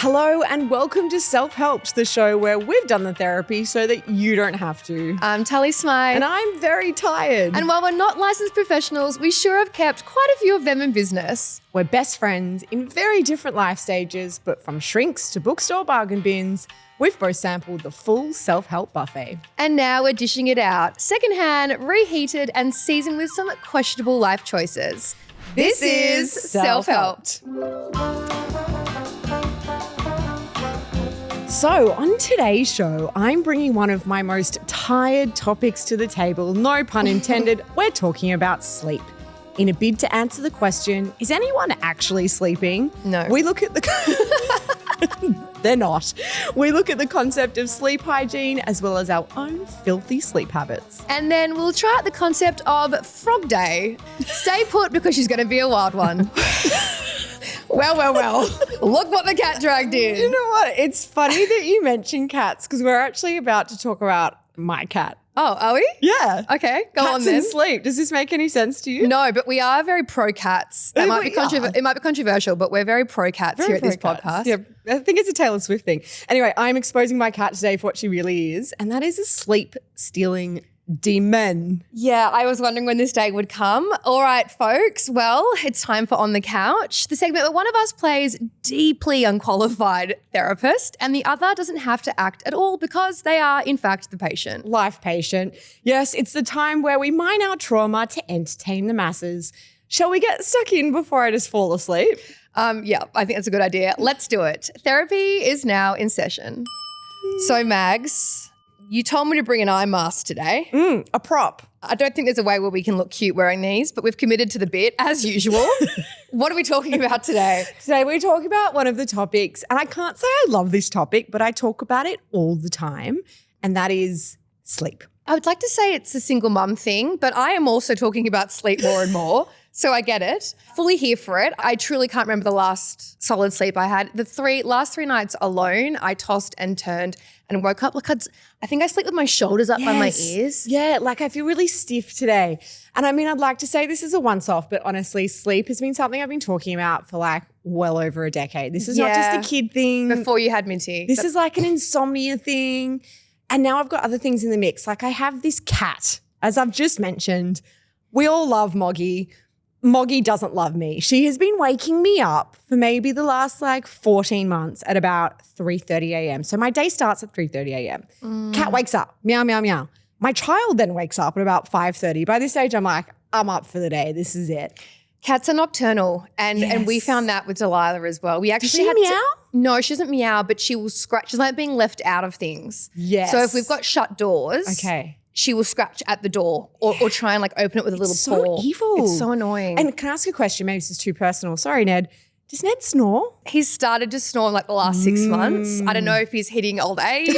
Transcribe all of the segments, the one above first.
Hello and welcome to Self-Helped, the show where we've done the therapy so that you don't have to. I'm Tully Smythe. And I'm very tired. And while we're not licensed professionals, we sure have kept quite a few of them in business. We're best friends in very different life stages, but from shrinks to bookstore bargain bins, we've both sampled the full self-help buffet. And now we're dishing it out, secondhand, reheated, and seasoned with some questionable life choices. This is Self-Helped. So on today's show, I'm bringing one of my most tired topics to the table. No pun intended. We're talking about sleep. In a bid to answer the question, is anyone actually sleeping? No. We look at the... They're not. We look at the concept of sleep hygiene as well as our own filthy sleep habits. And then we'll try out the concept of Frog Day. Stay put because she's going to be a wild one. Well. Look what the cat dragged in. You know what? It's funny that you mention cats because we're actually about to talk about my cat. Oh, are we? Yeah. Okay, go Cats on then. and sleep. Does this make any sense to you? No, but we are very pro cats. That might be it might be controversial, but we're very pro cats here at this podcast. Yeah, I think it's a Taylor Swift thing. Anyway, I'm exposing my cat today for what she really is, and that is a sleep-stealing demon. Yeah, I was wondering when this day would come. All right, folks. Well, it's time for On the Couch, the segment where one of us plays deeply unqualified therapist and the other doesn't have to act at all because they are, in fact, the patient. Life patient. Yes, it's the time where we mine our trauma to entertain the masses. Shall we get stuck in before I just fall asleep? Yeah, I think that's a good idea. Let's do it. Therapy is now in session. So, Mags, you told me to bring an eye mask today. A prop. I don't think there's a way where we can look cute wearing these, but we've committed to the bit as usual. What are we talking about today? Today we talk about one of the topics, and I can't say I love this topic, but I talk about it all the time, and that is sleep. I would like to say it's a single mum thing, but I am also talking about sleep more and more. So I get it. Fully here for it. I truly can't remember the last solid sleep I had. The last three nights alone, I tossed and turned and woke up. I think I sleep with my shoulders up by my ears. Yeah, like I feel really stiff today. And I mean, I'd like to say this is a once-off, but honestly, sleep has been something I've been talking about for like well over a decade. This is not just a kid thing. Before you had Minty. This is like an insomnia thing. And now I've got other things in the mix. Like I have this cat, as I've just mentioned. We all love Moggy. Moggy doesn't love me. She has been waking me up for maybe the last 14 months at about 3:30 a.m. So my day starts at 3:30 a.m. Cat wakes up, meow, meow, meow. My child then wakes up at about 5:30. By this stage, I'm like, I'm up for the day. This is it. Cats are nocturnal and we found that with Delilah as well. We actually Does she meow? No, she doesn't meow, but she will scratch. She's like being left out of things. Yes. So if we've got shut doors, she will scratch at the door or try and open it with a little paw. So evil. It's so annoying. And can I ask a question? Maybe this is too personal. Sorry, Ned. Does Ned snore? He's started to snore in the last 6 months. I don't know if he's hitting old age.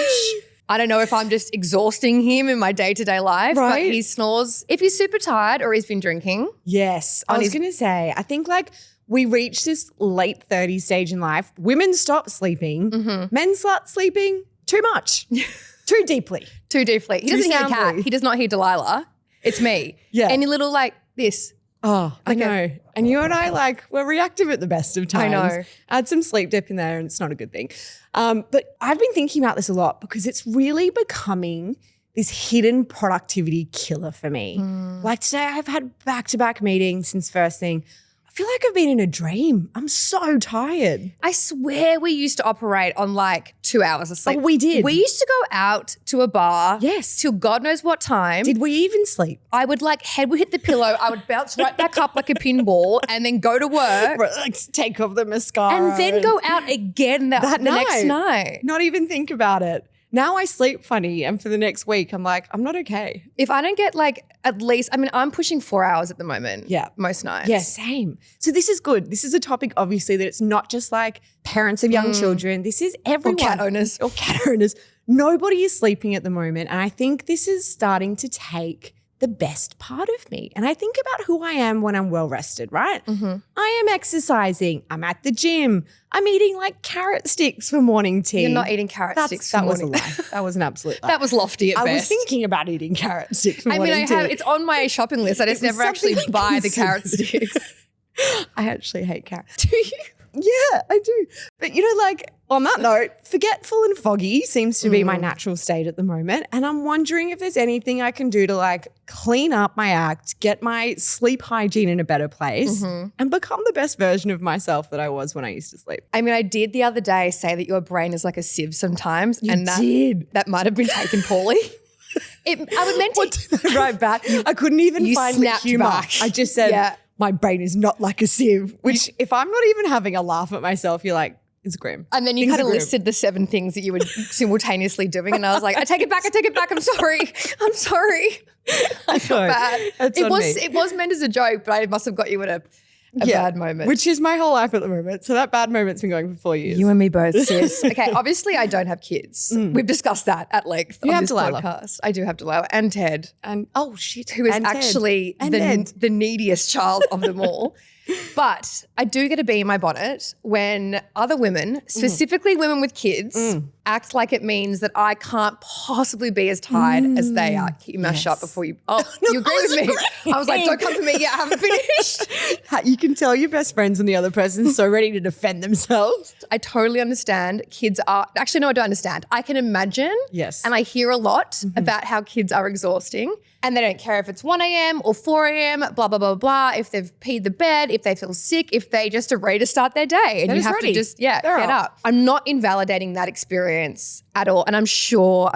I don't know if I'm just exhausting him in my day-to-day life, but he snores if he's super tired or he's been drinking. Yes. I was going to say, I think we reach this late 30s stage in life. Women stop sleeping. Men start sleeping too much. Too deeply. Too deeply. He doesn't hear the cat. He does not hear Delilah. It's me. Yeah. Any little this. Oh, I know. And you and I we're reactive at the best of times. I know. Add some sleep dip in there and it's not a good thing. But I've been thinking about this a lot because it's really becoming this hidden productivity killer for me. Like today I've had back-to-back meetings since first thing. I feel like I've been in a dream. I'm so tired. I swear we used to operate on 2 hours of sleep. Oh, we did. We used to go out to a bar. Yes. Till God knows what time. Did we even sleep? I would head would hit the pillow. I would bounce right back up like a pinball and then go to work. Take off the mascara. And then go out again the next night. Not even think about it. Now I sleep funny and for the next week I'm like, I'm not okay. If I don't get at least, I'm pushing 4 hours at the moment. Yeah. Most nights. Yeah, same. So this is good. This is a topic obviously that it's not just parents of young children. This is everyone. Or cat owners. Nobody is sleeping at the moment. And I think this is starting to take the best part of me. And I think about who I am when I'm well rested, right? I am exercising. I'm at the gym. I'm eating carrot sticks for morning tea. You're not eating carrot sticks for morning. That was a lie. That was an absolute lie. That was lofty at best. I was thinking about eating carrot sticks for morning tea. It's on my shopping list. I just never actually buy the carrot sticks. I actually hate carrots. Do you? Yeah, I do. But, like on that note, forgetful and foggy seems to be my natural state at the moment. And I'm wondering if there's anything I can do to like clean up my act, get my sleep hygiene in a better place and become the best version of myself that I was when I used to sleep. I mean, I did the other day say that your brain is like a sieve sometimes. You that did. That might have been taken poorly. I was meant to. What did I write back? I couldn't even find the snapped humor. back. I just said, my brain is not like a sieve, which if I'm not even having a laugh at myself, you're like, it's grim. And then you kind of listed the 7 things that you were simultaneously doing. And I was like, I take it back. I'm sorry. I felt bad. It was meant as a joke, but I must have got you at a bad moment. Which is my whole life at the moment. So that bad moment's been going for 4 years. You and me both, sis. Okay, obviously I don't have kids. We've discussed that at length on this Delilah. podcast. I do have Delilah and Ted. And who is actually the neediest child of them all. But I do get a bee in my bonnet when other women, specifically women with kids, act like it means that I can't possibly be as tired as they are. Keep your mouth shut before you – you agree with me? I was like, don't come for me yet. I haven't finished. You can tell your best friends when the other person's so ready to defend themselves. I totally understand. Kids are – actually, no, I don't understand. I can imagine. Yes. And I hear a lot about how kids are exhausting. And they don't care if it's 1 a.m. or 4 a.m., blah, blah, blah, blah, if they've peed the bed, if they feel sick, if they just are ready to start their day. And you have to just, get up. I'm not invalidating that experience at all. And I'm sure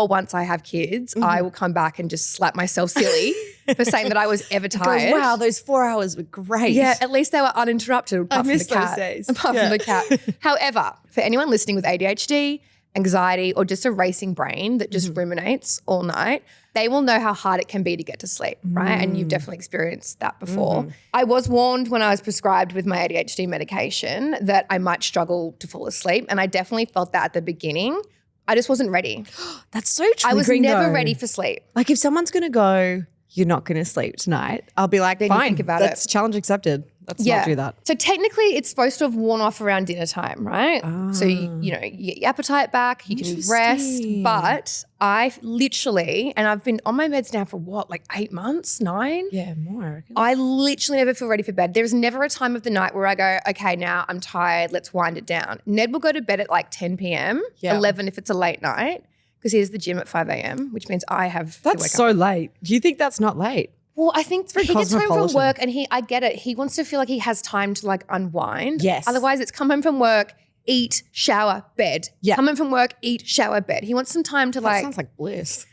once I have kids, I will come back and just slap myself silly for saying that I was ever tired. Go, wow, those 4 hours were great. Yeah, at least they were uninterrupted apart from the cat. Those days. Apart from the cat. However, for anyone listening with ADHD, anxiety, or just a racing brain that just ruminates all night, they will know how hard it can be to get to sleep, right? And you've definitely experienced that before. I was warned when I was prescribed with my ADHD medication that I might struggle to fall asleep, and I definitely felt that at the beginning. I just wasn't ready. That's so triggering. I was never ready for sleep. Like if someone's going to go, you're not going to sleep tonight, I'll be like, then fine, you think about that's challenge accepted. Let's not do that. So technically it's supposed to have worn off around dinner time, right? So, you get your appetite back, you can rest. But I literally, and I've been on my meds now for what, like 8 months, 9? Yeah, more, I reckon. I literally never feel ready for bed. There's never a time of the night where I go, okay, now I'm tired, let's wind it down. Ned will go to bed at like 10 p.m., 11 if it's a late night, because he has the gym at 5 a.m., which means I have to wake That's so up. late. Do you think that's not late? Well, I think he gets home from work and I get it. He wants to feel like he has time to like unwind. Yes. Otherwise it's come home from work, eat, shower, bed. Yeah. Come home from work, eat, shower, bed. He wants some time to That sounds like bliss.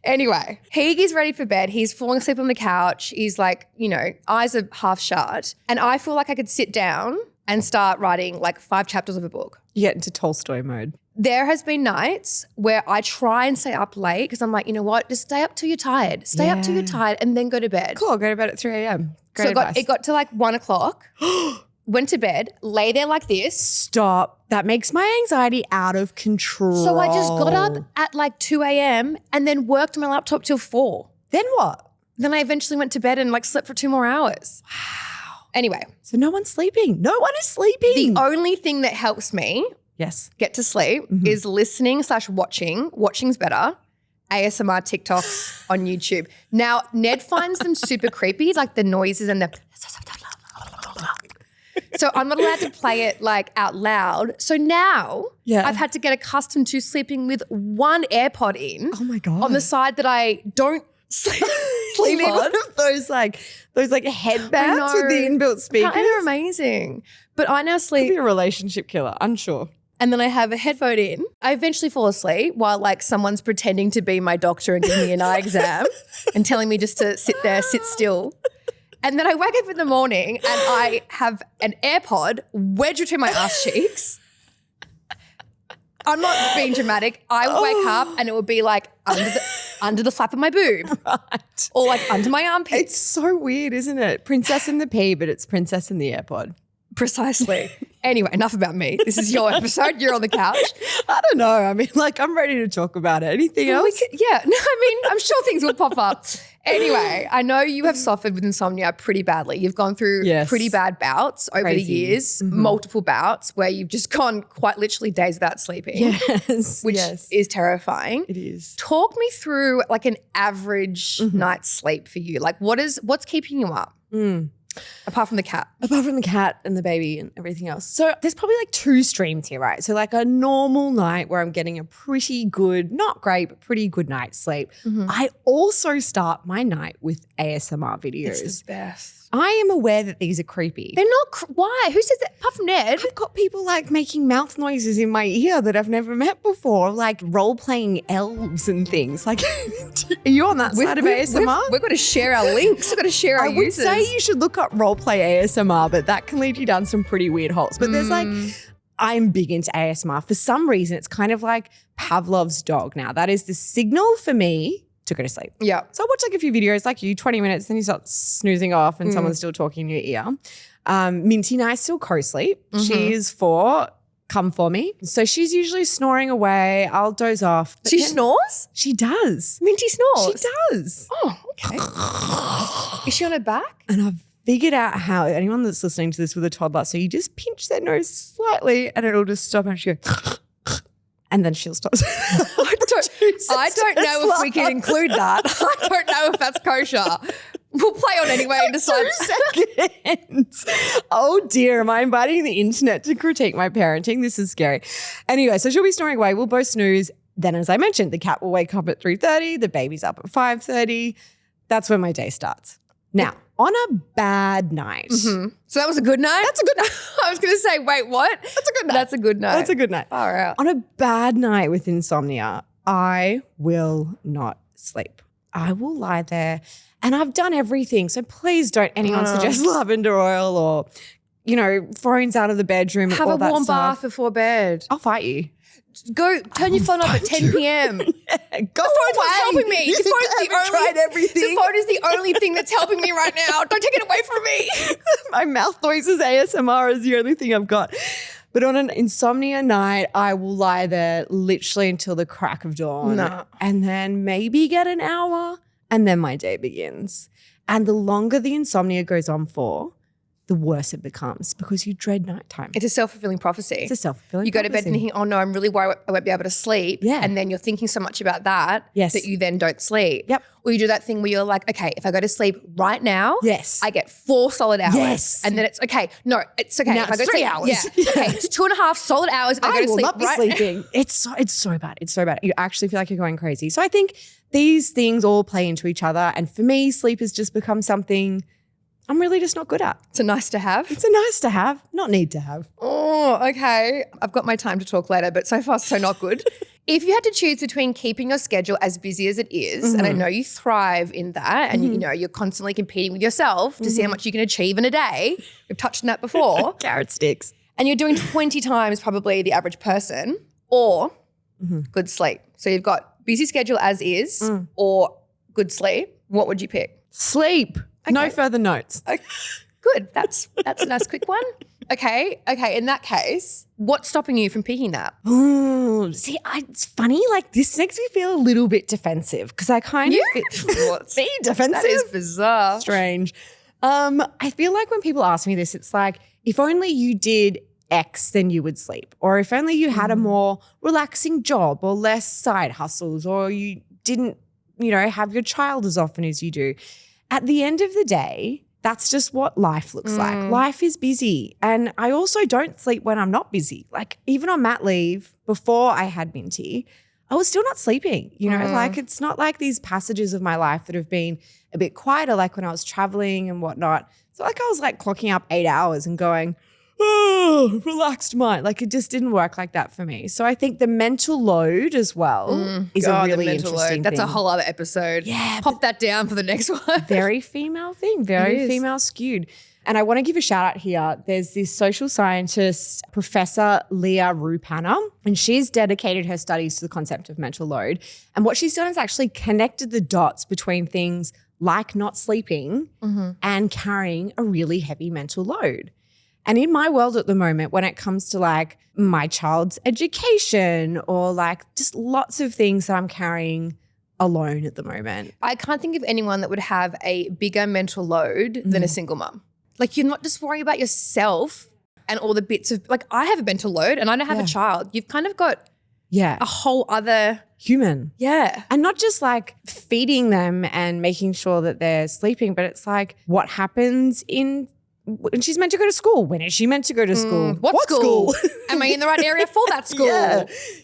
Anyway, he gets ready for bed. He's falling asleep on the couch. He's like, eyes are half shut. And I feel like I could sit down and start writing like 5 chapters of a book. You get into Tolstoy mode. There has been nights where I try and stay up late because I'm like, you know what? Just stay up till you're tired. Stay up till you're tired and then go to bed. Cool, go to bed at 3 a.m. Great advice. It got to like 1 o'clock, went to bed, lay there like this. Stop. That makes my anxiety out of control. So I just got up at like 2 a.m. and then worked on my laptop till 4. Then what? Then I eventually went to bed and like slept for 2 more hours. Wow. Anyway. So no one's sleeping. No one is sleeping. The only thing that helps me get to sleep is listening/watching. Watching's better. ASMR TikToks on YouTube. Now, Ned finds them super creepy, like the noises and the so I'm not allowed to play it like out loud. So now I've had to get accustomed to sleeping with one AirPod in. Oh my God. On the side that I don't sleep You need on. one of those headbands with the inbuilt speakers. They're amazing. But I now sleep. Could be a relationship killer, unsure. And then I have a headphone in. I eventually fall asleep while like someone's pretending to be my doctor and giving me an eye exam and telling me just to sit there, sit still. And then I wake up in the morning and I have an AirPod wedged between my ass cheeks. I'm not being dramatic. I would wake up and it would be like under the flap of my boob. Right. Or like under my armpit. It's so weird, isn't it? Princess in the pea, but it's princess in the AirPod. Precisely. Anyway, enough about me. This is your episode. You're on the couch. I don't know. I mean, like, I'm ready to talk about it. Anything else? I'm sure things will pop up. Anyway, I know you have suffered with insomnia pretty badly. You've gone through pretty bad bouts over the years, multiple bouts where you've just gone quite literally days without sleeping. Yes. Which is terrifying. It is. Talk me through like an average night's sleep for you. Like what's keeping you up? Apart from the cat. Apart from the cat and the baby and everything else. So there's probably like two streams here, right? So like a normal night where I'm getting a pretty good, not great, but pretty good night's sleep. I also start my night with ASMR videos. It's the best. I am aware that these are creepy. They're not, why? Who says that? Apart from Ned. I've got people like making mouth noises in my ear that I've never met before, like role-playing elves and things. Like, are you on that side of ASMR? We've got to share our links. We've got to share our users. I would say you should look up role-play ASMR, but that can lead you down some pretty weird holes. But there's like, I'm big into ASMR. For some reason, it's kind of like Pavlov's dog now. That is the signal for me to go to sleep. Yeah. So I watch like a few videos like you, 20 minutes, then you start snoozing off and someone's still talking in your ear. Minty and I still co-sleep. She is 4, come for me. So she's usually snoring away. I'll doze off. She snores? She does. Minty snores? She does. Oh, okay. Is she on her back? And I've figured out how, anyone that's listening to this with a toddler, so you just pinch their nose slightly and it'll just stop and she goes, and then she'll stop. I don't know if we can include that. I don't know if that's kosher. We'll play on anyway and decide. 2 seconds. Oh dear, am I inviting the internet to critique my parenting? This is scary. Anyway, so she'll be snoring away. We'll both snooze. Then, as I mentioned, the cat will wake up at 3:30. The baby's up at 5:30. That's when my day starts. Now, on a bad night. So that was a good night? That's a good night. I was going to say, wait, what? That's a good night. That's a good night. That's a good night. Far out. On a bad night with insomnia, I will not sleep. I will lie there and I've done everything. So please don't anyone suggest lavender oil or, you know, phones out of the bedroom. Have all a that warm stuff. bath before bed. I'll fight you. Go turn your phone off at 10 p.m. Go The phone's what's helping me. You The phone's think I haven't tried everything? The phone is the only thing that's helping me right now. Don't take it away from me. My mouth noises ASMR is the only thing I've got. But on an insomnia night, I will lie there literally until the crack of dawn. No. And then maybe get an hour and then my day begins. And the longer the insomnia goes on for, the worse it becomes because you dread nighttime. It's a self-fulfilling prophecy. It's a self-fulfilling You go to bed prophecy. thinking, oh no, I'm really worried I won't be able to sleep. Yeah. And then you're thinking so much about that Yes. that you then don't sleep. Yep. Or you do that thing where you're like, okay, if I go to sleep right now, Yes. I get 4 solid hours. Yes. And then it's okay. No, it's okay. Now if I go it's 3 sleep, hours. Yeah. Okay, it's 2.5 solid hours. I go to will sleep not be right sleeping. It's so bad. It's so bad. You actually feel like you're going crazy. So I think these things all play into each other. And for me, sleep has just become something I'm really just not good at. It's a nice to have. It's a nice to have, not need to have. Oh, okay. I've got my time to talk later, but so far so not good. If you had to choose between keeping your schedule as busy as it is, and I know you thrive in that, and you know you're constantly competing with yourself to see how much you can achieve in a day. We've touched on that before. Carrot sticks. And you're doing 20 times probably the average person, or good sleep. So you've got busy schedule as is, or good sleep. What would you pick? Sleep. No further notes. Okay. Good. That's a nice quick one. Okay. In that case, what's stopping you from picking that? Ooh, see, it's funny. Like this makes me feel a little bit defensive because I kind of be defensive. That is bizarre. Strange. I feel like when people ask me this, it's like if only you did X, then you would sleep, or if only you had a more relaxing job, or less side hustles, or you didn't, have your child as often as you do. At the end of the day, that's just what life looks like. Life is busy. And I also don't sleep when I'm not busy. Like even on mat leave, before I had Minty, I was still not sleeping. Like it's not like these passages of my life that have been a bit quieter, like when I was traveling and whatnot. It's not like I was like clocking up 8 hours and going, oh, relaxed mind. Like it just didn't work like that for me. So I think the mental load as well is a really interesting That's thing. a whole other episode. Yeah, Pop that down for the next one. Very female thing, very female skewed. And I want to give a shout out here. There's this social scientist, Professor Leah Rupanna, and she's dedicated her studies to the concept of mental load. And what she's done is actually connected the dots between things like not sleeping and carrying a really heavy mental load. And in my world at the moment, when it comes to like my child's education or like just lots of things that I'm carrying alone at the moment. I can't think of anyone that would have a bigger mental load than a single mum. Like you're not just worrying about yourself and all the bits of, like I have a mental load and I don't have a child. You've kind of got Yeah. a whole other, Human. yeah. And not just like feeding them and making sure that they're sleeping, but it's like what happens when she's meant to go to school. When is she meant to go to school? What school? Am I in the right area for that school?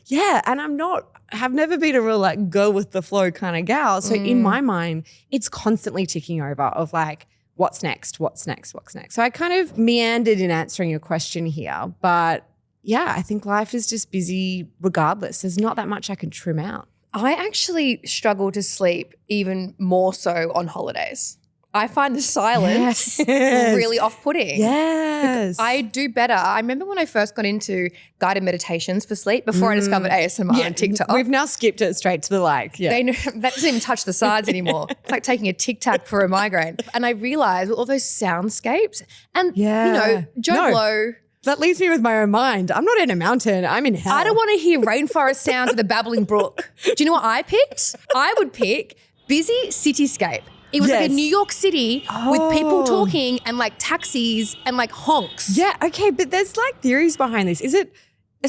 Yeah. And have never been a real like go with the flow kind of gal. So in my mind, it's constantly ticking over of like, what's next? What's next? What's next? So I kind of meandered in answering your question here, but yeah, I think life is just busy regardless. There's not that much I can trim out. I actually struggle to sleep even more so on holidays. I find the silence really off-putting. Yes. I do better. I remember when I first got into guided meditations for sleep before I discovered ASMR on TikTok. We've now skipped it straight to the like. Yeah. They know, that doesn't even touch the sides anymore. It's like taking a Tic Tac for a migraine. And I realized with all those soundscapes and, Joe Blow. That leaves me with my own mind. I'm not in a mountain. I'm in hell. I don't want to hear rainforest sounds with a babbling brook. Do you know what I picked? I would pick busy cityscape. It was like a New York City with people talking and like taxis and like honks. Yeah, okay, but there's like theories behind this. It's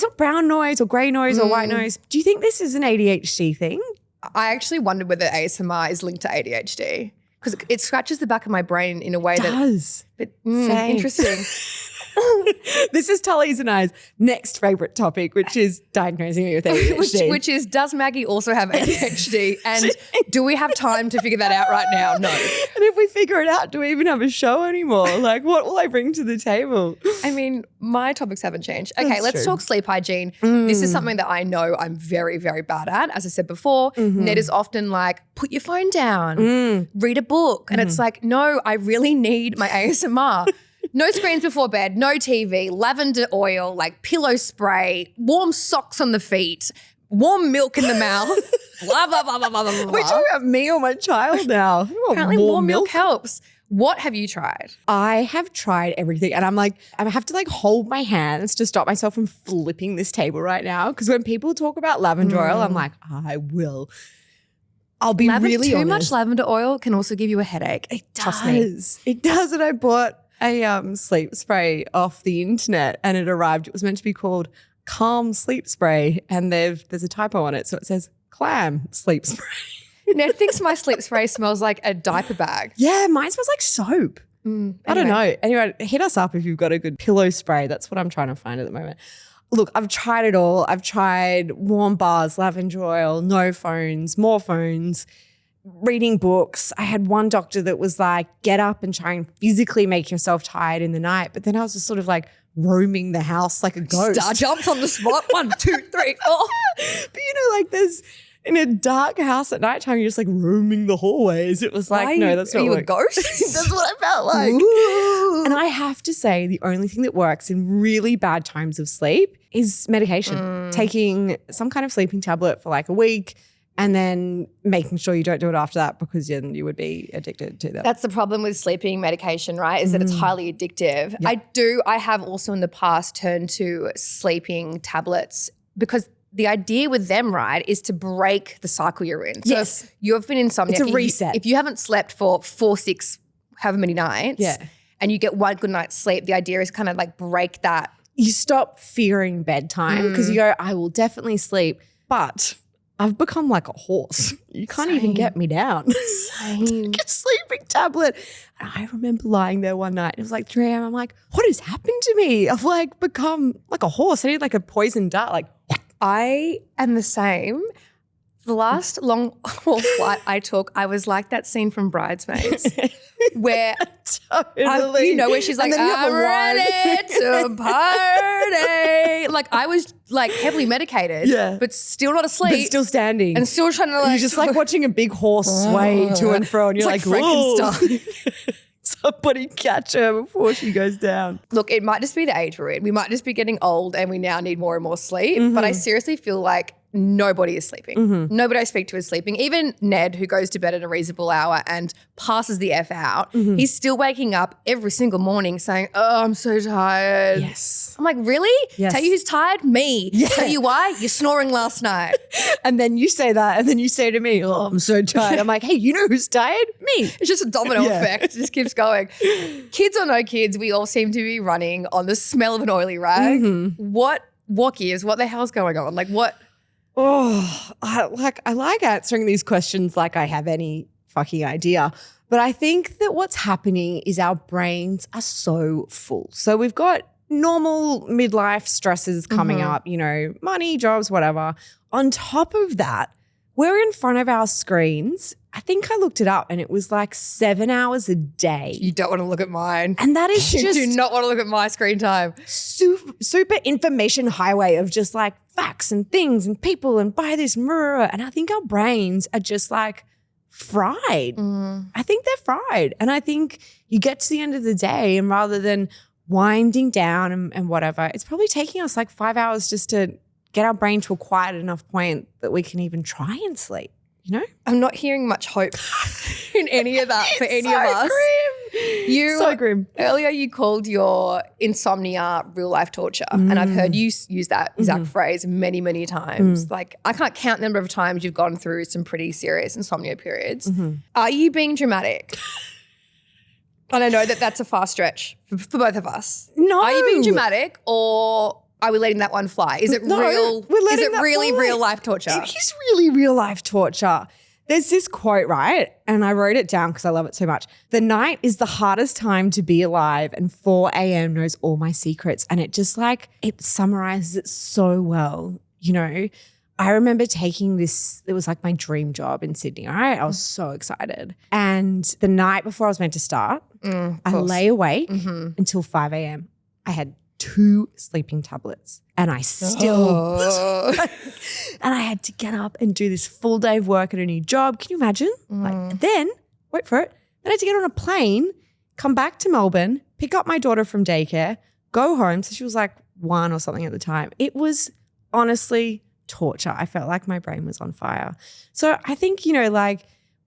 not brown noise or grey noise or white noise. Do you think this is an ADHD thing? I actually wondered whether ASMR is linked to ADHD because it scratches the back of my brain in a way that does. But interesting. This is Tully's and I's next favourite topic, which is diagnosing me with ADHD. which is, does Maggie also have ADHD? And do we have time to figure that out right now? No. And if we figure it out, do we even have a show anymore? Like, what will I bring to the table? I mean, my topics haven't changed. Okay, let's true. talk sleep hygiene. This is something that I know I'm very, very bad at. As I said before, Ned is often like, put your phone down, read a book. And it's like, no, I really need my ASMR. No screens before bed, no TV, lavender oil, like pillow spray, warm socks on the feet, warm milk in the mouth, blah, blah, blah, blah, blah, blah, blah. We're talking about me or my child now. Apparently warm milk helps. What have you tried? I have tried everything and I'm like, I have to like hold my hands to stop myself from flipping this table right now. Because when people talk about lavender oil, I'm like, I'll be really honest. Too much lavender oil can also give you a headache. It does. Trust me. It does. And I bought a sleep spray off the internet and it arrived. It was meant to be called Calm Sleep Spray and there's a typo on it. So it says Clam Sleep Spray. Ned thinks my sleep spray smells like a diaper bag. Yeah, mine smells like soap. I don't know. Anyway, hit us up if you've got a good pillow spray. That's what I'm trying to find at the moment. Look, I've tried it all. I've tried warm bars, lavender oil, no phones, more phones, reading books. I had one doctor that was like, get up and try and physically make yourself tired in the night. But then I was just sort of like roaming the house like a ghost. Star jumps on the spot. 1, 2, 3, 4. But like there's in a dark house at nighttime, you're just like roaming the hallways. It was like, no, that's not Are you what a ghost? That's what I felt like. Ooh. And I have to say, the only thing that works in really bad times of sleep is medication. Taking some kind of sleeping tablet for like a week and then making sure you don't do it after that because then you would be addicted to that. That's the problem with sleeping medication, right? Is that it's highly addictive. Yep. I have also in the past turned to sleeping tablets because the idea with them, right, is to break the cycle you're in. So yes. if you've been insomnia. It's a reset. If you haven't slept for 4, 6, however many nights and you get one good night's sleep, the idea is kind of like break that. You stop fearing bedtime because you go, I will definitely sleep, but I've become like a horse. You can't even get me down. Take a sleeping tablet. And I remember lying there one night. It was like 3 a.m. I'm like, what has happened to me? I've like become like a horse. I need like a poison dart. Like, I am the same. The last long haul flight I took, I was like that scene from Bridesmaids where totally. where she's like, I'm ready to party. Like I was like heavily medicated, but still not asleep. But still standing. And still trying to like. You're just like watching a big horse sway to and fro and you're like Frankenstein. Somebody catch her before she goes down. Look, it might just be the age we're in. We might just be getting old and we now need more and more sleep. But I seriously feel like nobody is sleeping. Nobody I speak to is sleeping. Even Ned, who goes to bed at a reasonable hour and passes the F out, he's still waking up every single morning saying, oh, I'm so tired. Yes. I'm like, really? Yes. Tell you who's tired? Me. Yeah. Tell you why? You're snoring last night. And then you say that and then you say to me, oh, I'm so tired. I'm like, hey, you know who's tired? Me. It's just a domino effect. It just keeps going. Kids or no kids, we all seem to be running on the smell of an oily rag. What gives? What the hell's going on? Like what? I like answering these questions like I have any fucking idea. But I think that what's happening is our brains are so full. So we've got normal midlife stresses coming up, money, jobs, whatever. On top of that, we're in front of our screens. I think I looked it up and it was like 7 hours a day. You don't want to look at mine. And that is just You do not want to look at my screen time. super information highway of just like facts and things and people and buy this mirror. And I think our brains are just like fried. I think they're fried. And I think you get to the end of the day and rather than winding down and whatever, it's probably taking us like 5 hours just to get our brain to a quiet enough point that we can even try and sleep, I'm not hearing much hope in any of that for any of us. Grim. So grim. Earlier you called your insomnia real life torture and I've heard you use that exact phrase many, many times. Like I can't count the number of times you've gone through some pretty serious insomnia periods. Are you being dramatic? And I know that that's a far stretch for both of us. No. Are you being dramatic or are we letting that one fly? Is it real? Is it really real life torture? It is really real life torture. There's this quote, right? And I wrote it down because I love it so much. The night is the hardest time to be alive and 4 a.m. knows all my secrets. And it just it summarizes it so well. I remember taking this, it was like my dream job in Sydney, all right? I was so excited. And the night before I was meant to start, I lay awake until 5 a.m. I had 2 sleeping tablets and I still and I had to get up and do this full day of work at a new job. Can you imagine? Then, wait for it, then I had to get on a plane, come back to Melbourne, pick up my daughter from daycare, go home. So she was like 1 or something at the time. It was honestly torture. I felt like my brain was on fire. So I think,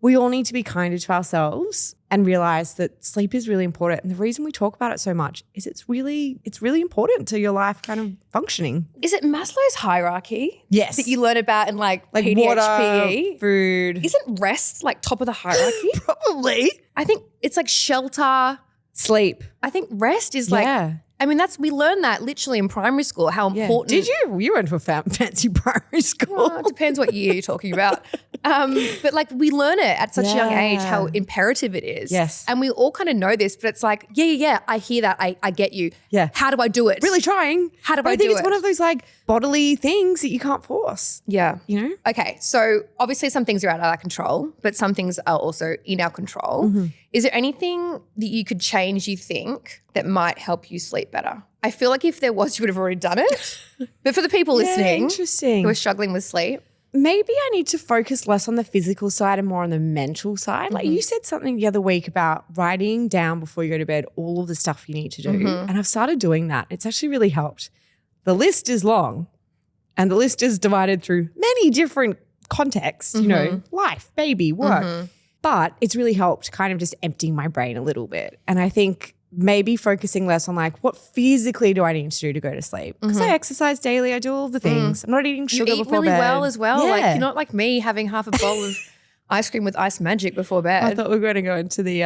we all need to be kinder to ourselves and realize that sleep is really important. And the reason we talk about it so much is it's really important to your life kind of functioning. Is it Maslow's hierarchy? Yes. That you learn about in like PDHPE? Water, food. Isn't rest like top of the hierarchy? Probably. I think it's like shelter. Sleep. I think rest is we learned that literally in primary school, how important. Did you? You went to a fancy primary school. Well, it depends what year you're talking about. But we learn it at such a young age, how imperative it is. Yes. And we all kind of know this, but it's like, yeah, I hear that. I get you. Yeah. How do I do it? Really trying. How do I do it? I think it's one of those bodily things that you can't force. Yeah. Okay. So obviously some things are out of our control, but some things are also in our control. Is there anything that you could change, you think, that might help you sleep better? I feel like if there was, you would have already done it. But for the people listening who are struggling with sleep. Maybe I need to focus less on the physical side and more on the mental side. Like you said something the other week about writing down before you go to bed all of the stuff you need to do. And I've started doing that. It's actually really helped. The list is long and the list is divided through many different contexts, life, baby, work. But it's really helped kind of just emptying my brain a little bit. And I think maybe focusing less on what physically do I need to do to go to sleep? Because I exercise daily, I do all the things. I'm not eating sugar you eat before really bed. well as well. Yeah. You're not like me having half a bowl of ice cream with ice magic before bed. I thought we were going to go into the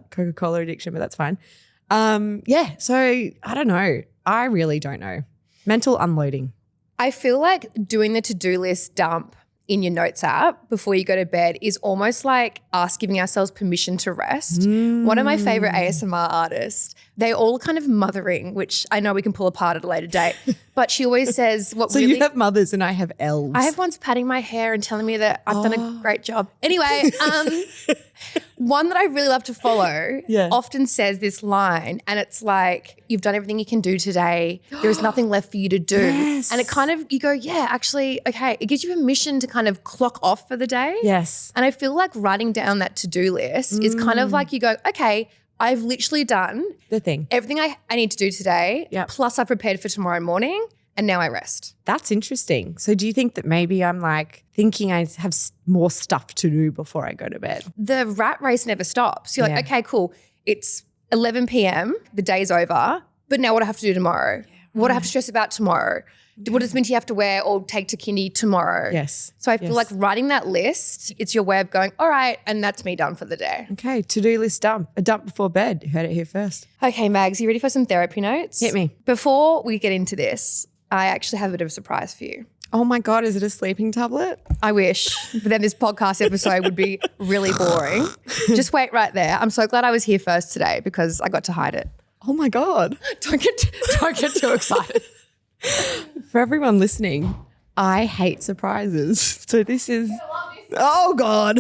Coca-Cola addiction, but that's fine. So I don't know. I really don't know. Mental unloading. I feel like doing the to-do list dump in your notes app before you go to bed is almost like us giving ourselves permission to rest. One of my favorite ASMR artists, they all kind of mothering, which I know we can pull apart at a later date, but she always says So you have mothers and I have elves. I have ones patting my hair and telling me that I've done a great job. Anyway, one that I really love to follow often says this line and it's like, you've done everything you can do today. There is nothing left for you to do. Yes. And it kind of, you go, yeah, actually, okay. It gives you permission to kind of clock off for the day. Yes. And I feel like writing down that to-do list is kind of like you go, okay, I've literally done the thing. Everything I need to do today, plus I prepared for tomorrow morning and now I rest. That's interesting. So do you think that maybe I'm thinking I have more stuff to do before I go to bed? The rat race never stops. You're like, okay, cool. It's 11 p.m. The day's over, but now what do I have to do tomorrow? What do I have to stress about tomorrow? What does Minty have to wear or take to kindy tomorrow? Yes. So I feel like writing that list, it's your way of going, all right, and that's me done for the day. Okay, to-do list dump. A dump before bed. You heard it here first. Okay, Mags, you ready for some therapy notes? Hit me. Before we get into this, I actually have a bit of a surprise for you. Oh my God, is it a sleeping tablet? I wish. But then this podcast episode would be really boring. Just wait right there. I'm so glad I was here first today because I got to hide it. Oh my God. Don't get too excited. For everyone listening, I hate surprises. So this is, oh God.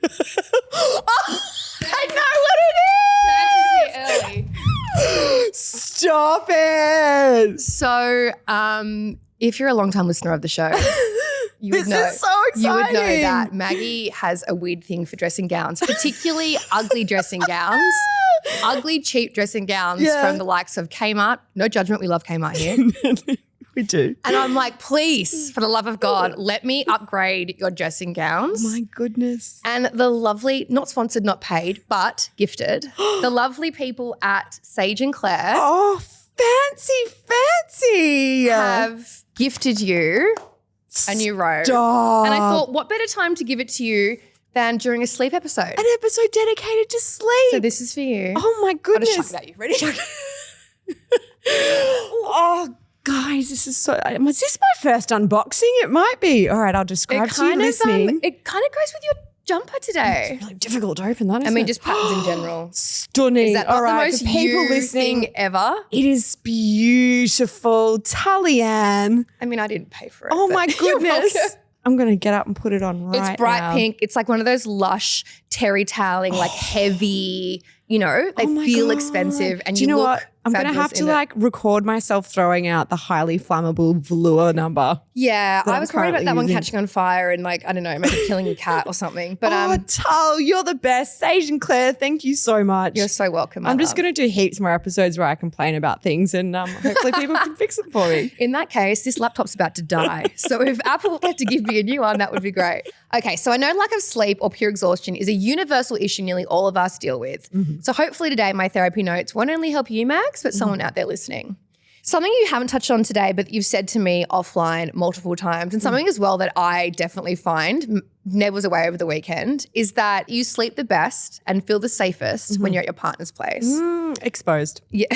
Oh, I know what it is. Early. Stop it. So if you're a long-time listener of the show, you would This know. is so You would know exciting. that Maggie has a weird thing for dressing gowns, particularly ugly dressing gowns, ugly cheap dressing gowns Yeah. from the likes of Kmart. No judgment, we love Kmart here. We do. And I'm like, please, for the love of God, let me upgrade your dressing gowns. My goodness. And the lovely, not sponsored, not paid, but gifted, the lovely people at Sage and Claire Oh, fancy. have gifted you a new robe. Stop. And I thought, what better time to give it to you than during a sleep episode? An episode dedicated to sleep. So this is for you. Oh my I'll goodness. just chuck it at you. Ready? Oh, guys, this is so. Was this my first unboxing? It might be. All right, I'll describe to you listening. It kind of goes with your jumper today. It's really difficult to open that. I mean, just patterns in general. Stunning. Is that All not right, the most for people you listening, thing ever? it is beautiful. Tully and I mean, I didn't pay for it. oh but my you're goodness. welcome. I'm going to get up and put it on right It's bright now. pink. It's like one of those lush terry toweling, like heavy, you know, they Oh my feel God. expensive and Do you know look what? I'm going to have fabulous to in it. like record myself throwing out the highly flammable velour number. Yeah, that I I'm was worried about currently that one using. catching on fire and like, I don't know, maybe killing a cat or something. But Oh, Tull, you're the best. Sage and Claire, thank you so much. you're so welcome. I'm just going to do heaps more episodes where I complain about things and hopefully people can fix it for me. In that case, this laptop's about to die. So if Apple would like to give me a new one, that would be great. Okay, so I know lack of sleep or pure exhaustion is a universal issue nearly all of us deal with. So hopefully today my therapy notes won't only help you, Max, but someone out there listening. Something you haven't touched on today, but you've said to me offline multiple times, and something as well that I definitely find, Ned was away over the weekend, is that you sleep the best and feel the safest when you're at your partner's place. Exposed. Yeah.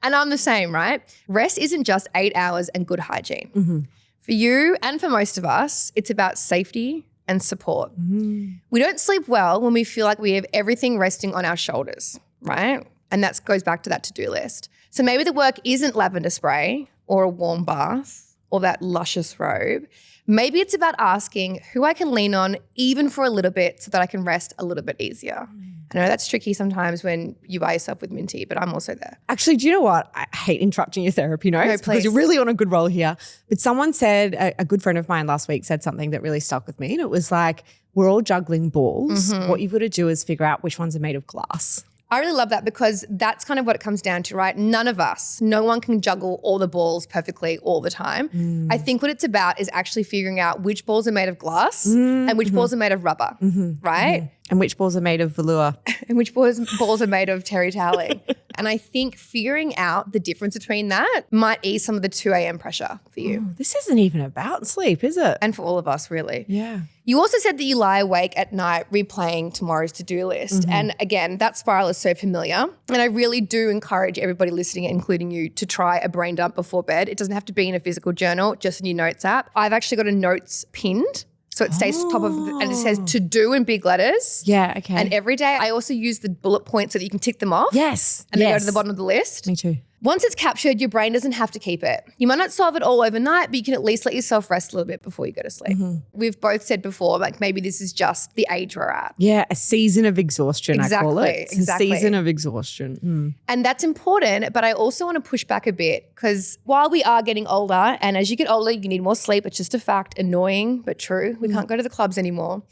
And I'm the same, right? Rest isn't just 8 hours and good hygiene. For you and for most of us, it's about safety and support. We don't sleep well when we feel like we have everything resting on our shoulders, right? And that goes back to that to-do list. So maybe the work isn't lavender spray or a warm bath or that luscious robe. Maybe it's about asking who I can lean on even for a little bit so that I can rest a little bit easier. I know that's tricky sometimes when you buy yourself with Minty, but I'm also there. Actually, do you know what? I hate interrupting your therapy notes because please. you're really on a good roll here. But someone said, a good friend of mine last week said something that really stuck with me. And it was like, we're all juggling balls. What you've got to do is figure out which ones are made of glass. I really love that because that's kind of what it comes down to, right? None of us, no one can juggle all the balls perfectly all the time. I think what it's about is actually figuring out which balls are made of glass and which balls are made of rubber, right? And which balls are made of velour. And which balls are made of terry toweling. And I think figuring out the difference between that might ease some of the 2 a.m. pressure for you This isn't even about sleep, is it? and for all of us, really. Yeah. You also said that you lie awake at night replaying tomorrow's to-do list. And again, that spiral is so familiar. And I really do encourage everybody listening, including you, to try a brain dump before bed. It doesn't have to be in a physical journal, just in your notes app. I've actually got a notes pinned. So it stays top of, and it says to do in big letters. Yeah, okay. And every day I also use the bullet points so that you can tick them off. yes. And they go yes. to the bottom of the list. Me too. Once it's captured, your brain doesn't have to keep it. You might not solve it all overnight, but you can at least let yourself rest a little bit before you go to sleep. We've both said before, like maybe this is just the age we're at. Yeah, a season of exhaustion, I call it. Exactly, It's exactly. a season of exhaustion. And that's important, but I also want to push back a bit because while we are getting older, and as you get older, you need more sleep. It's just a fact, annoying, but true. We can't go to the clubs anymore.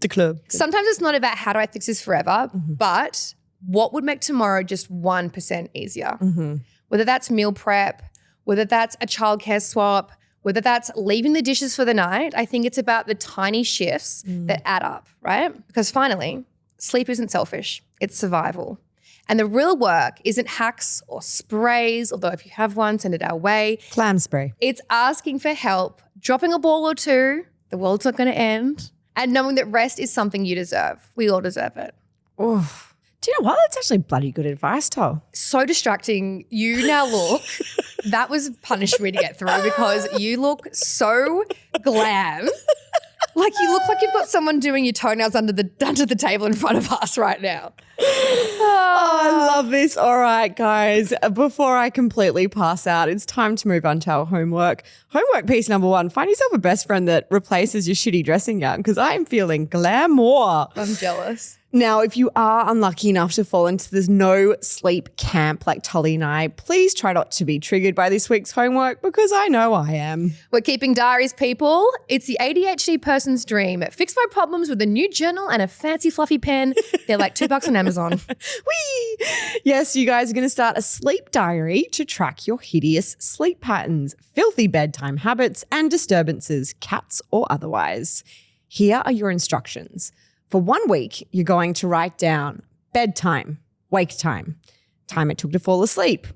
The club. Sometimes it's not about how do I fix this forever, but what would make tomorrow just 1% easier? Whether that's meal prep, whether that's a childcare swap, whether that's leaving the dishes for the night, I think it's about the tiny shifts that add up, right? Because finally, sleep isn't selfish, it's survival. And the real work isn't hacks or sprays, although if you have one, send it our way. Clam spray. It's asking for help, dropping a ball or two, the world's not going to end, and knowing that rest is something you deserve. We all deserve it. Oh. Do you know what? That's actually bloody good advice, Tol. So distracting. You now look, that was punished for me to get through because you look so glam. Like you look like you've got someone doing your toenails under the table in front of us right now. Oh, I love this. All right, guys, before I completely pass out, it's time to move on to our homework. Homework piece number 1, find yourself a best friend that replaces your shitty dressing gown because I am feeling glamour. I'm jealous. Now, if you are unlucky enough to fall into this no sleep camp like Tully and I, please try not to be triggered by this week's homework because I know I am. We're keeping diaries, people. It's the ADHD person's dream. Fix my problems with a new journal and a fancy fluffy pen. They're like $2 on Amazon. Whee! Yes, you guys are going to start a sleep diary to track your hideous sleep patterns, filthy bedtime habits, and disturbances, cats or otherwise. Here are your instructions. For 1 week, you're going to write down bedtime, wake time, time it took to fall asleep,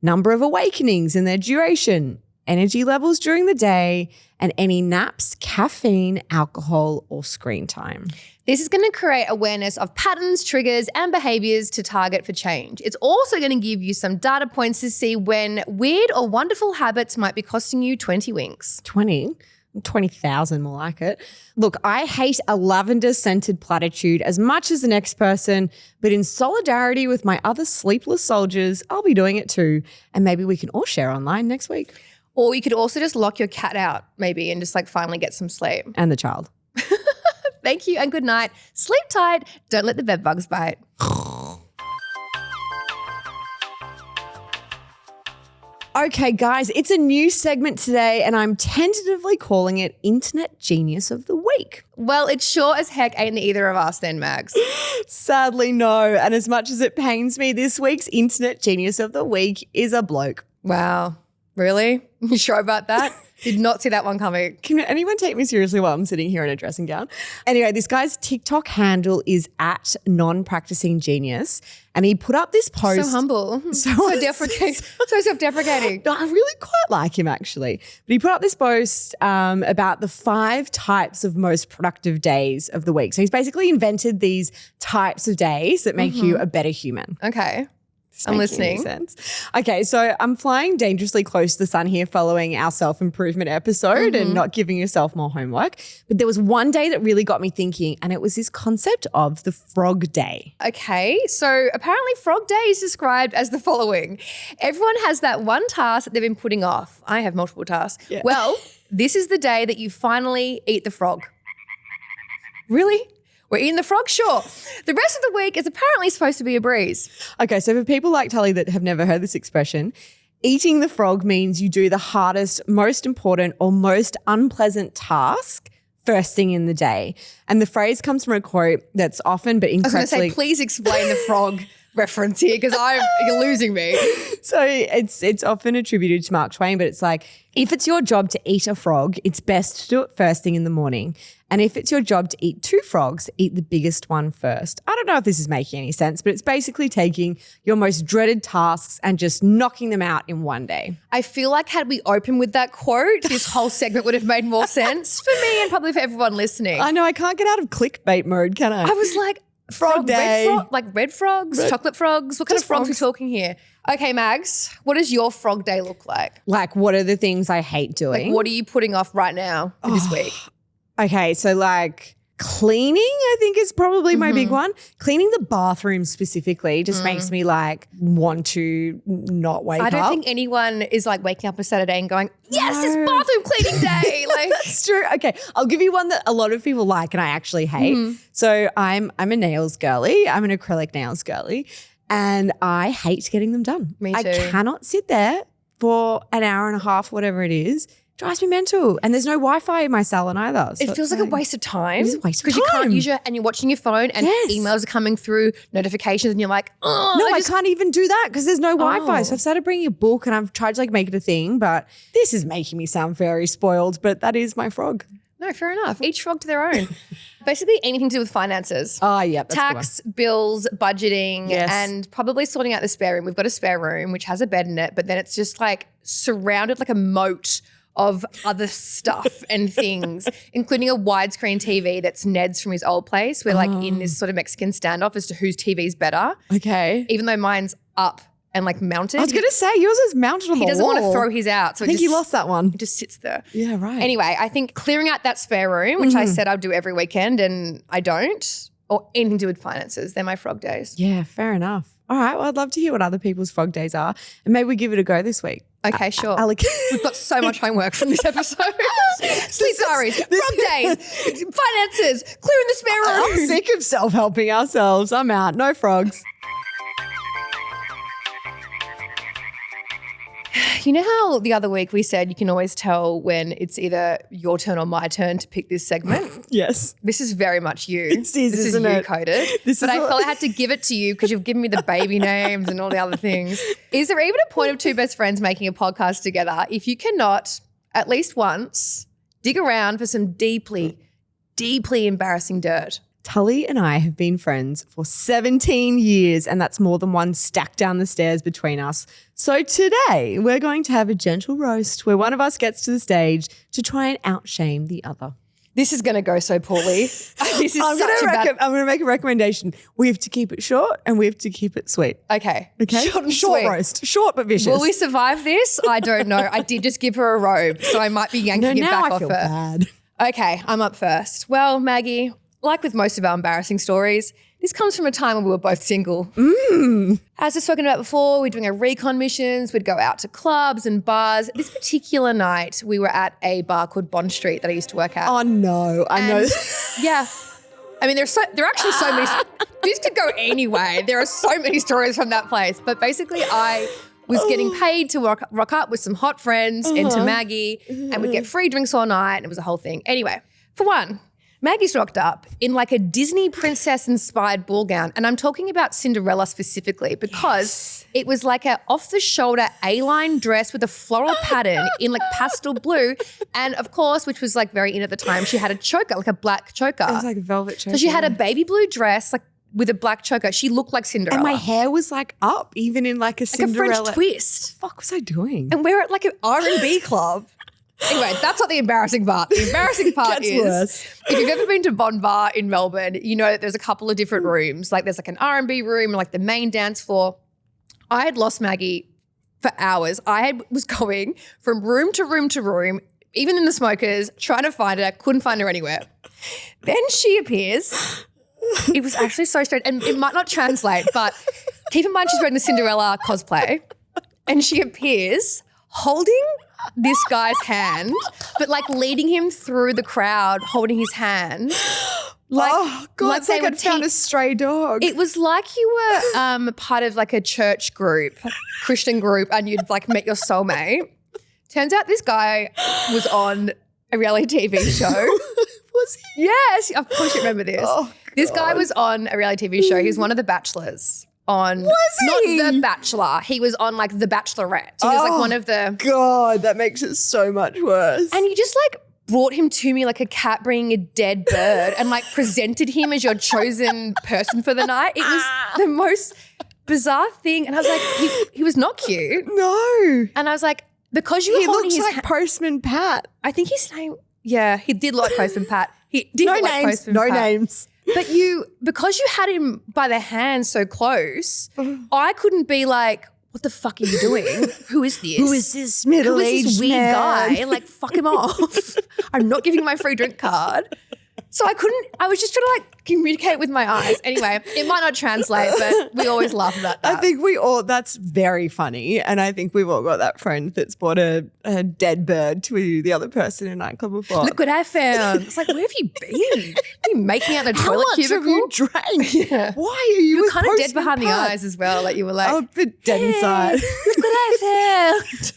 number of awakenings and their duration, energy levels during the day, and any naps, caffeine, alcohol, or screen time. This is going to create awareness of patterns, triggers, and behaviors to target for change. It's also going to give you some data points to see when weird or wonderful habits might be costing you 20 winks. 20,000 more like it. Look, I hate a lavender-scented platitude as much as the next person, but in solidarity with my other sleepless soldiers, I'll be doing it too. And maybe we can all share online next week. Or you could also just lock your cat out maybe and just like finally get some sleep. And the child. Thank you and good night. Sleep tight. Don't let the bed bugs bite. Okay, guys, it's a new segment today and I'm tentatively calling it Internet Genius of the Week. Well, it sure as heck ain't either of us then, Mags. Sadly, no. And as much as it pains me, this week's Internet Genius of the Week is a bloke. Wow. Really? You sure about that? Did not see that one coming. Can anyone take me seriously while I'm sitting here in a dressing gown? Anyway, this guy's TikTok handle is at non-practicing genius. And he put up this post. So humble. So deprecating. So self-deprecating. No, I really quite like him actually. But he put up this post about the 5 types of most productive days of the week. So he's basically invented these types of days that make you a better human. Okay. I'm listening. Sense. Okay, so I'm flying dangerously close to the sun here following our self-improvement episode and not giving yourself more homework. But there was one day that really got me thinking, and it was this concept of the frog day. Okay, so apparently frog day is described as the following. Everyone has that one task that they've been putting off. I have multiple tasks. Yeah. Well, this is the day that you finally eat the frog. Really? We're eating the frog? Sure. The rest of the week is apparently supposed to be a breeze. Okay, so for people like Tully that have never heard this expression, eating the frog means you do the hardest, most important, or most unpleasant task first thing in the day. And the phrase comes from a quote that's often but incorrectly— I was going to say, please explain the frog reference here because you're losing me. So it's often attributed to Mark Twain, but it's like, if it's your job to eat a frog, it's best to do it first thing in the morning. And if it's your job to eat 2 frogs, eat the biggest one first. I don't know if this is making any sense, but it's basically taking your most dreaded tasks and just knocking them out in one day. I feel like had we opened with that quote, this whole segment would have made more sense for me and probably for everyone listening. I know, I can't get out of clickbait mode, can I? I was like, Frog day. Red frogs, chocolate frogs. What kind of frogs are we talking here? Okay, Mags, what does your frog day look like? Like, what are the things I hate doing? Like, what are you putting off right now for this week? Okay, so like cleaning, I think is probably my big one. Cleaning the bathroom specifically just makes me like want to not wake up. I don't think anyone is like waking up a Saturday and going, yes, it's bathroom cleaning day. Like That's true. Okay, I'll give you one that a lot of people like and I actually hate. So I'm a nails girly. I'm an acrylic nails girly and I hate getting them done. Me too. I cannot sit there for an hour and a half, whatever it is. Drives me mental. And there's no Wi-Fi in my salon either. So it feels like a waste of time. It is a waste of time. Because you can't use and you're watching your phone and emails are coming through, notifications, and you're like, oh. No, I can't even do that because there's no Wi-Fi. So I've started bringing a book and I've tried to like make it a thing, but this is making me sound very spoiled, but that is my frog. No, fair enough. Each frog to their own. Basically anything to do with finances. Oh, yeah. That's tax, bills, budgeting, Yes. and probably sorting out the spare room. We've got a spare room which has a bed in it, but then it's just like surrounded like a moat of other stuff and things, including a widescreen TV that's Ned's from his old place. We're like in this sort of Mexican standoff as to whose TV's better. Okay. Even though mine's up and like mounted. I was going to say yours is mounted on the wall. He doesn't want to throw his out. So I think he lost that one. It just sits there. Yeah, right. Anyway, I think clearing out that spare room, which I said I'd do every weekend and I don't, or anything to do with finances. They're my frog days. Yeah, fair enough. All right. Well, I'd love to hear what other people's frog days are. And maybe we give it a go this week. Okay, sure. We've got so much homework from this episode. Sleep diaries, frog days, finances, clearing the spare room. I'm sick of self-helping ourselves. I'm out. No frogs. You know how the other week we said you can always tell when it's either your turn or my turn to pick this segment? Yes. This is very much you. This is you it? coded. But I felt I had to give it to you because you've given me the baby names and all the other things. Is there even a point of two best friends making a podcast together if you cannot, at least once, dig around for some deeply, deeply embarrassing dirt? Tully and I have been friends for 17 years, and that's more than one stack down the stairs between us. So today we're going to have a gentle roast where one of us gets to the stage to try and outshame the other. This is going to go so poorly. This is I'm going to make a recommendation. We have to keep it short and we have to keep it sweet. Okay. Short and sweet. roast. Short but vicious. Will we survive this? I don't know. I did just give her a robe, so I might be yanking it back I off feel her. bad. Okay, I'm up first. Well, Maggie, like with most of our embarrassing stories, this comes from a time when we were both single. As I've spoken about before, we're doing our recon missions. We'd go out to clubs and bars. This particular night, we were at a bar called Bond Street that I used to work at. Oh, no. I know. Yeah. I mean, there are actually so many. This could go anyway. There are so many stories from that place. But basically, I was getting paid to rock up with some hot friends into Maggie, and we'd get free drinks all night, and it was a whole thing. Anyway, for one, Maggie's rocked up in like a Disney princess-inspired ball gown, and I'm talking about Cinderella specifically because it was like a off-the-shoulder A-line dress with a floral pattern in like pastel blue, and of course, which was like very in at the time, she had a choker, like a black choker. It was like a velvet choker. So she had a baby blue dress, like with a black choker. She looked like Cinderella. And my hair was like up, even in like a Cinderella. Like a French twist. What the fuck was I doing? And we're at like an R&B club. Anyway, that's not the embarrassing part. The embarrassing part is worse. If you've ever been to Bond Bar in Melbourne, you know that there's a couple of different rooms. Like there's like an R&B room and like the main dance floor. I had lost Maggie for hours. Was going from room to room to room, even in the smokers, trying to find her, couldn't find her anywhere. Then she appears. It was actually so strange. And it might not translate, but keep in mind she's wearing the Cinderella cosplay. And she appears holding this guy's hand, but like leading him through the crowd, holding his hand. Like, oh, God, it's like I'd found a stray dog. It was like you were part of like a church group, Christian group, and you'd like met your soulmate. Turns out this guy was on a reality TV show. Was he? Yes, of course you remember this. Oh, this guy was on a reality TV show. He's one of the bachelors. Was he? Not The Bachelor. He was on like The Bachelorette. He was like one of the. God, that makes it so much worse. And you just like brought him to me like a cat bringing a dead bird and like presented him as your chosen person for the night. It was the most bizarre thing. And I was like, he was not cute. No. And I was like, because you were holding looks his like Postman Pat. I think his name, yeah, he did look like Postman Pat. He did look like Postman Pat. No names. But because you had him by the hand so close, I couldn't be like, what the fuck are you doing? Who is this? Who is this middle-aged weird man? guy? Like, fuck him off. I'm not giving my free drink card. So I was just trying to like communicate with my eyes. Anyway, it might not translate, but we always laugh about that. I think that's very funny. And I think we've all got that friend that's brought a dead bird to the other person in a nightclub before. Look what I found. It's like, where have you been? Are you making out the toilet cubicle? How much have you drank? Yeah. Why are you You were with kind of dead Postman behind the Pat? eyes as well. Like you were like, I'm a bit dead inside. Look what I found.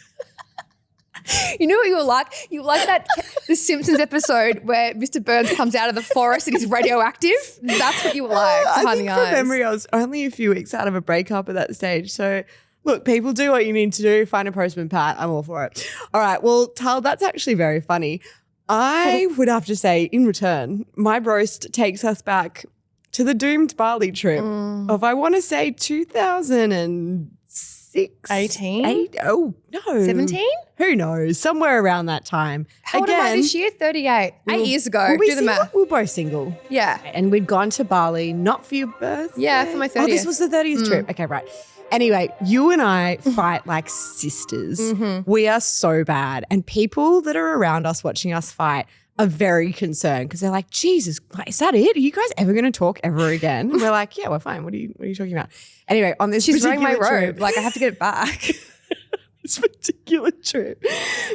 You know what you were like? You were like that The Simpsons episode where Mr. Burns comes out of the forest and he's radioactive. That's what you were like I behind think the from eyes. memory, I was only a few weeks out of a breakup at that stage. So look, people, do what you need to do. Find a Postman Pat. I'm all for it. All right. Well, Tal, that's actually very funny. I would have to say, in return, my roast takes us back to the doomed Bali trip of, I want to say, 2006. 18? 8, oh, no. 17? Who knows? Somewhere around that time. How old am I this year? 38. 8 years ago. Were we Do the single? math. We were both single. Yeah. And we'd gone to Bali, not for your birthday. Yeah, for my 30th. Oh, this was the 30th trip. Okay, right. Anyway, you and I fight like sisters. We are so bad. And people that are around us watching us fight are very concerned because they're like, Jesus, like, is that it? Are you guys ever going to talk ever again? And we're like, yeah, we're fine. What are you talking about? Anyway, on this She's wearing my particular robe. Like, I have to get it back. this particular trip,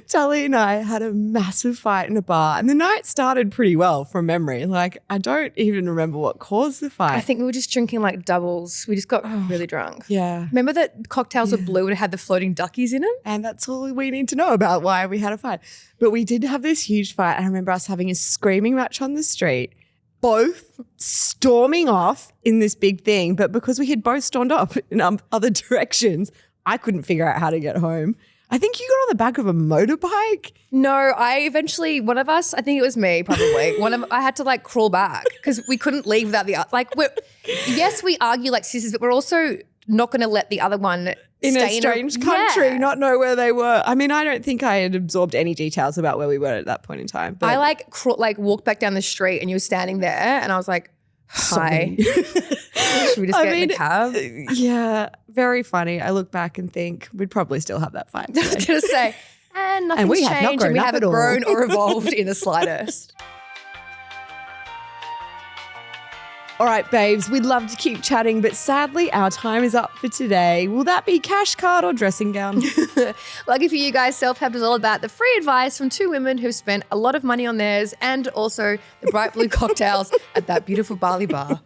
Tully and I had a massive fight in a bar, and the night started pretty well from memory. Like, I don't even remember what caused the fight. I think we were just drinking like doubles. We just got really drunk. Yeah. Remember that cocktails were blue and had the floating duckies in them? And that's all we need to know about why we had a fight. But we did have this huge fight. I remember us having a screaming match on the street, both storming off in this big thing. But because we had both stormed off in other directions, I couldn't figure out how to get home. I think you got on the back of a motorbike. No, I eventually, one of us, I think it was me probably, I had to like crawl back because we couldn't leave without the other. Like, yes, we argue like sisters, but we're also not going to let the other one in stay a strange country, not know where they were. I mean, I don't think I had absorbed any details about where we were at that point in time. But I walked back down the street and you were standing there and I was like, hi. Should we just get in the cab? Yeah, very funny. I look back and think we'd probably still have that fight. I was going to say, and nothing's we have not changed and we grown up haven't at all. grown or evolved in the slightest. All right, babes, we'd love to keep chatting, but sadly our time is up for today. Will that be cash card or dressing gown? Lucky for you guys, Self-Help is all about the free advice from two women who've spent a lot of money on theirs and also the bright blue cocktails at that beautiful Bali bar.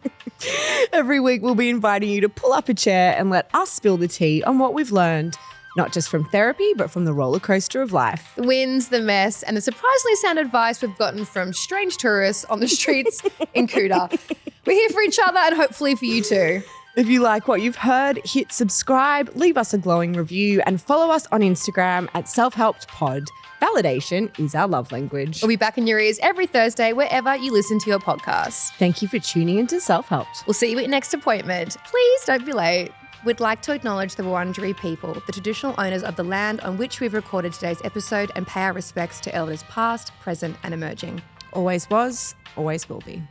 Every week we'll be inviting you to pull up a chair and let us spill the tea on what we've learned, not just from therapy, but from the roller coaster of life. The wins, the mess, and the surprisingly sound advice we've gotten from strange tourists on the streets in Kuta. We're here for each other and hopefully for you too. If you like what you've heard, hit subscribe, leave us a glowing review, and follow us on Instagram at selfhelpedpod. Validation is our love language. We'll be back in your ears every Thursday wherever you listen to your podcasts. Thank you for tuning into Self-Helped. We'll see you at your next appointment. Please don't be late. We'd like to acknowledge the Wurundjeri people, the traditional owners of the land on which we've recorded today's episode, and pay our respects to elders past, present, and emerging. Always was, always will be.